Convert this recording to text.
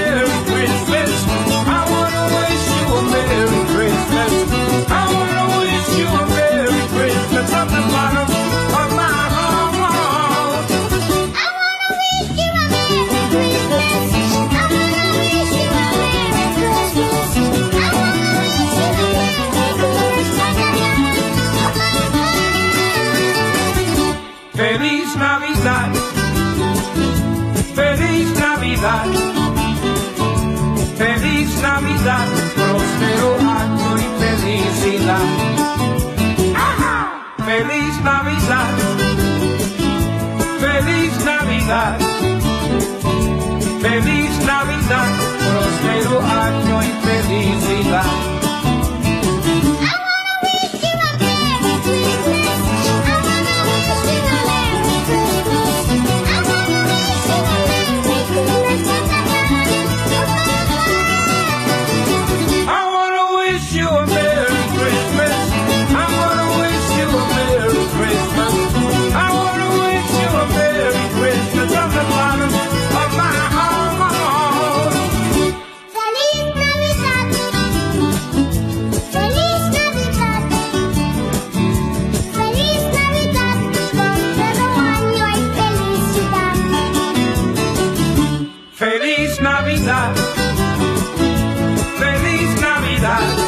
Merry Christmas. I wanna wish you a Merry Christmas. I wanna wish you a Merry Christmas from the bottom of my heart. I wanna wish you a Merry Christmas. I wanna wish you a Merry Christmas. I wanna wish you a Merry Christmas. Feliz Navidad. Feliz Navidad. Feliz Navidad. Próspero año y felicidad. Feliz Navidad. Feliz Navidad. Feliz Navidad. Próspero año y felicidad. I wanna wish you a Merry Christmas. I wanna wish you a Merry Christmas. I wanna wish you a Merry Christmas. I wanna wish you a Merry Christmas. I wanna wish you a Merry Christmas. I wanna wish you a Merry Christmas from the bottom of my heart. Feliz Navidad. Feliz Navidad. Feliz Navidad. Próspero año y felicidad. Feliz Navidad. Feliz Navidad.